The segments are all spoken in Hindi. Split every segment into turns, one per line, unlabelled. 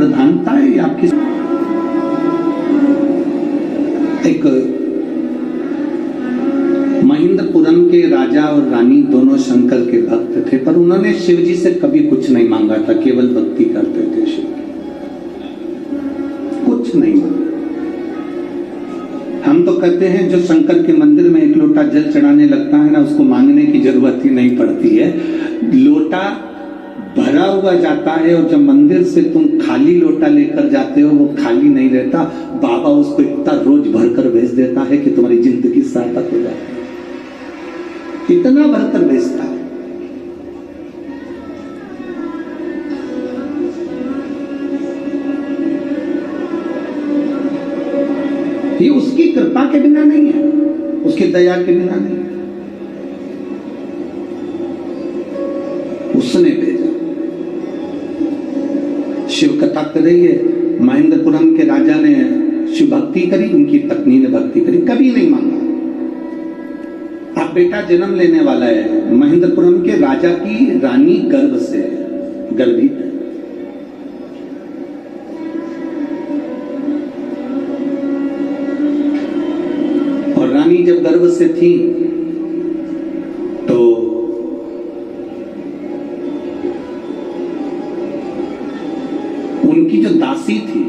प्रधानता है या आपकी? एक महेंद्रपुरम के राजा और रानी दोनों शंकर के भक्त थे, पर उन्होंने शिव जी से कभी कुछ नहीं मांगा था, केवल भक्ति करते थे शिव की, कुछ नहीं मांगा। हम तो कहते हैं जो शंकर के मंदिर में एक लोटा जल चढ़ाने लगता है ना, उसको मांगने की जरूरत ही नहीं पड़ती है, लोटा भरा हुआ जाता है, और जब मंदिर से तुम खाली लोटा लेकर जाते हो वो खाली नहीं रहता, बाबा उसको इतना रोज भरकर भेज देता है कि तुम्हारी जिंदगी सार्थक हो जाती है, इतना भरकर भेजता है। ये उसकी कृपा के बिना नहीं है, उसकी दया के बिना नहीं है, उसने भेजा। शिव कथा कर रही है, महेंद्रपुरम के राजा ने शिव भक्ति करी, उनकी पत्नी ने भक्ति करी, कभी नहीं मांगा। अब बेटा जन्म लेने वाला है, महेंद्रपुरम के राजा की रानी गर्भ से गर्भित है, और रानी जब गर्भ से थी तो उनकी जो दासी थी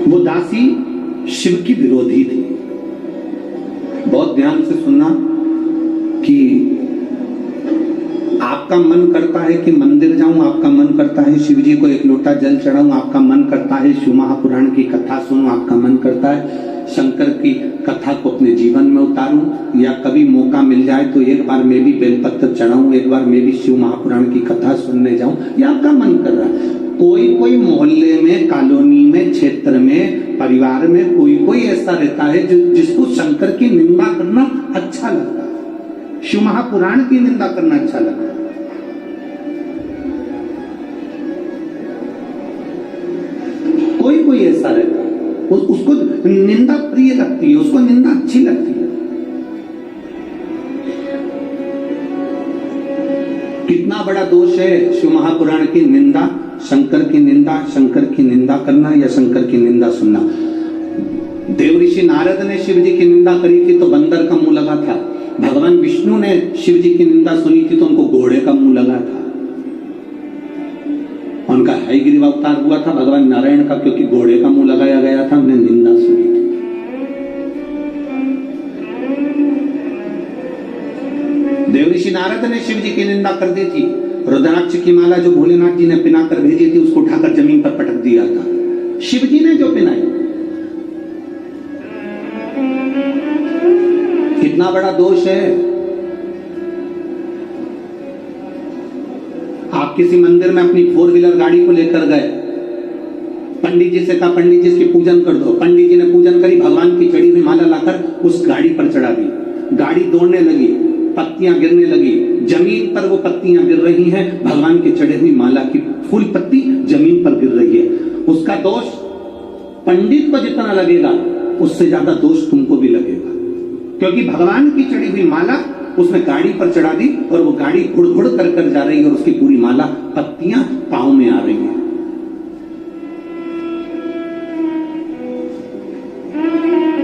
वो दासी शिव की विरोधी थी। बहुत ध्यान से सुनना कि आपका मन करता है कि मंदिर जाऊं, आपका मन करता है शिव जी को एक लोटा जल चढ़ाऊं, आपका मन करता है शिव महापुराण की कथा सुनूं, आपका मन करता है शंकर की कथा को अपने जीवन में उतारूं, या कभी मौका मिल जाए तो एक बार मैं भी बेलपत्र चढ़ाऊं, एक बार मैं भी शिव महापुराण की कथा सुनने जाऊं, या आपका मन कर रहा है। कोई कोई मोहल्ले में, कॉलोनी में, क्षेत्र में, परिवार में कोई कोई ऐसा रहता है जिसको शंकर की निंदा करना अच्छा लगता है, शिव महापुराण की निंदा करना अच्छा लगता है। कोई कोई ऐसा रहता है, उसको निंदा प्रिय लगती है, उसको निंदा अच्छी लगती है। कितना बड़ा दोष है शिव महापुराण की निंदा, शंकर की निंदा, शंकर की निंदा करना या शंकर की निंदा सुनना। देव ऋषि नारद ने शिव जी की निंदा करी थी तो बंदर का मुंह लगा था, भगवान विष्णु ने शिव जी की निंदा सुनी थी तो उनको घोड़े का मुंह लगा था। उनका हयग्रीव अवतार हुआ था भगवान नारायण का, क्योंकि घोड़े का मुंह लगाया गया था, उन्हें निंदा सुनी थी। देव ऋषि नारद ने शिव जी की निंदा कर दी थी, रुद्राक्ष की माला जो भोलेनाथ जी ने पिनाकर भेजी थी उसको उठाकर जमीन पर पटक दिया था, शिव जी ने जो पिनाई। कितना बड़ा दोष है। आप किसी मंदिर में अपनी 4 व्हीलर गाड़ी को लेकर गए, पंडित जी से कहा पंडित जी इसकी पूजन कर दो, पंडित जी ने पूजन करी, भगवान की चढ़ी हुई माला लाकर उस गाड़ी पर चढ़ा दी, गाड़ी दौड़ने लगी, पत्तियां गिरने लगी, जमीन पर वो पत्तियां गिर रही हैं, भगवान की चढ़ी हुई माला की फूल पत्ती जमीन पर गिर रही है। उसका दोष पंडित को जितना लगेगा उससे ज्यादा दोष तुमको भी लगेगा, क्योंकि भगवान की चढ़ी हुई माला उसने गाड़ी पर चढ़ा दी और वो गाड़ी घुड़ घुड़ कर कर जा रही है और उसकी पूरी माला पत्तियां पांव में आ रही है।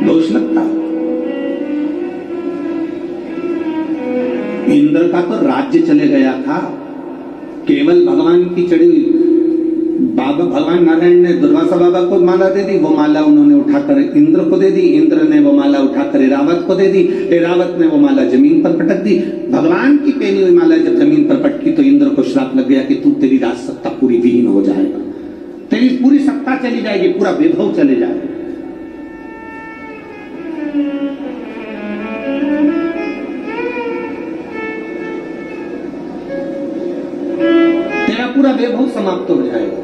दोष लगता। इंद्र का तो राज्य चले गया था, केवल भगवान की चढ़ी हुई बाबा भगवान नारायण ने दुर्वासा बाबा को माला दे दी, वो माला उन्होंने उठाकर इंद्र को दे दी, इंद्र ने वो माला उठाकर एरावत को दे दी, एरावत ने वो माला जमीन पर पटक दी। भगवान की पहनी हुई माला जब जमीन पर पटकी तो इंद्र को श्राप लग गया कि तू तेरी राज सत्ता पूरी विहीन हो जाएगा, तेरी पूरी सत्ता चली जाएगी, पूरा वैभव चले जाएगा। तेरा पूरा वैभव समाप्त हो जाएगा।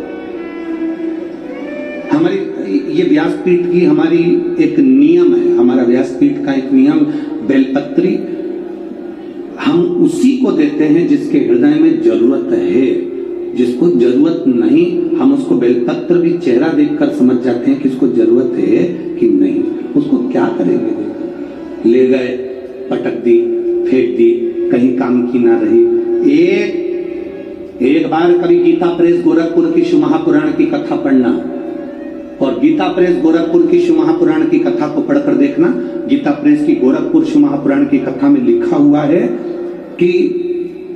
हमारी ये व्यासपीठ की हमारी एक नियम है, हमारा व्यासपीठ का एक नियम, बेलपत्री हम उसी को देते हैं जिसके हृदय में जरूरत है, जिसको जरूरत नहीं हम उसको बेलपत्र भी चेहरा देखकर समझ जाते हैं कि इसको जरूरत है कि नहीं। उसको क्या करेंगे, ले गए, पटक दी, फेंक दी, कहीं काम की ना रही। एक एक बार कभी गीता प्रेस गोरखपुर की शिव महापुराण की कथा पढ़ना, और गीता प्रेस गोरखपुर की शिव महापुराण की कथा को पढ़कर देखना। गीता प्रेस की गोरखपुर शिव महापुराण की कथा में लिखा हुआ है कि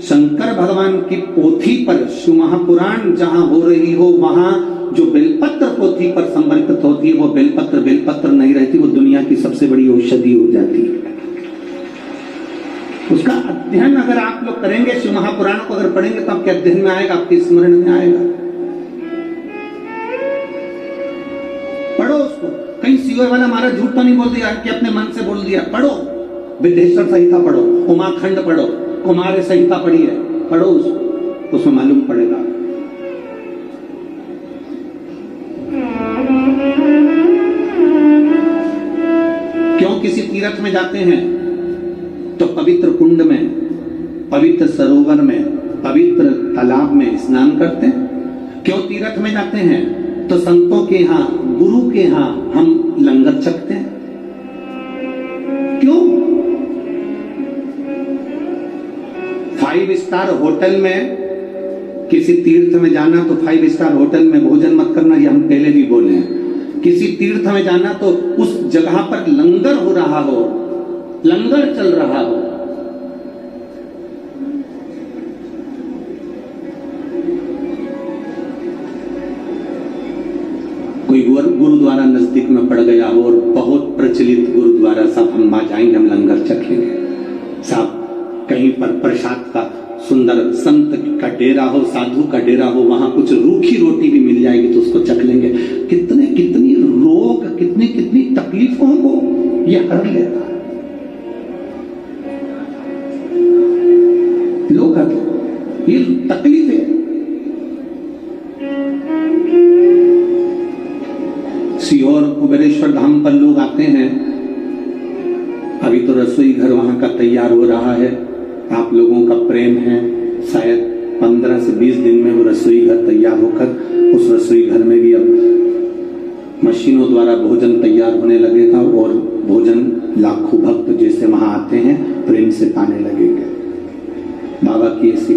शंकर भगवान की पोथी पर शिव महापुराण जहां हो रही हो, वहां जो बेलपत्र पोथी पर समर्पित होती है, वो बेलपत्र नहीं रहती, वो दुनिया की सबसे बड़ी औषधि हो जाती है। उसका अध्ययन अगर आप लोग करेंगे, शिव महापुराण को अगर पढ़ेंगे तो आपके अध्ययन में आएगा, आपके स्मरण में आएगा। पढ़ो उसको। कहीं सीओ वाला हमारा झूठ तो नहीं बोल दिया कि अपने मन से बोल दिया। पढ़ो, विदेश्वर संहिता पढ़ो, उमाखंड पढ़ो, कुमार संहिता पढ़ी है, पढ़ो उसको, उसमें मालूम पड़ेगा। क्यों किसी तीर्थ में जाते हैं तो पवित्र कुंड में, पवित्र सरोवर में, पवित्र तालाब में स्नान करते हैं? क्यों तीर्थ में जाते हैं तो संतों के यहाँ, गुरु के यहाँ हम लंगर छकते हैं? क्यों? 5 स्टार होटल में, किसी तीर्थ में जाना तो 5 स्टार होटल में भोजन मत करना, ये हम पहले भी बोले हैं। किसी तीर्थ में जाना तो उस जगह पर लंगर हो रहा हो, लंगर चल रहा हो। कोई गुरुद्वारा नजदीक में पड़ गया हो और बहुत प्रचलित गुरुद्वारा, साहब हम वहां जाएंगे, हम लंगर चखेंगे। साहब कहीं पर प्रसाद का सुंदर संत का डेरा हो, साधु का डेरा हो, वहां कुछ रूखी रोटी भी मिल जाएगी तो उसको चख लेंगे। कितनी रोग, कितनी तकलीफों को ये हर लेता है। लोग ये तकलीफ है। सीहोर कुबेरेश्वर धाम पर लोग आते हैं, अभी तो रसोई घर वहां का तैयार हो रहा है। आप लोगों का प्रेम है, शायद 15 से 20 दिन में वो रसोई घर तैयार होकर उस रसोई घर में भी अब मशीनों द्वारा भोजन तैयार होने लगेगा और भोजन लाखों भक्त जैसे वहां आते हैं प्रेम से पाने लगेंगे। बाबा की ऐसी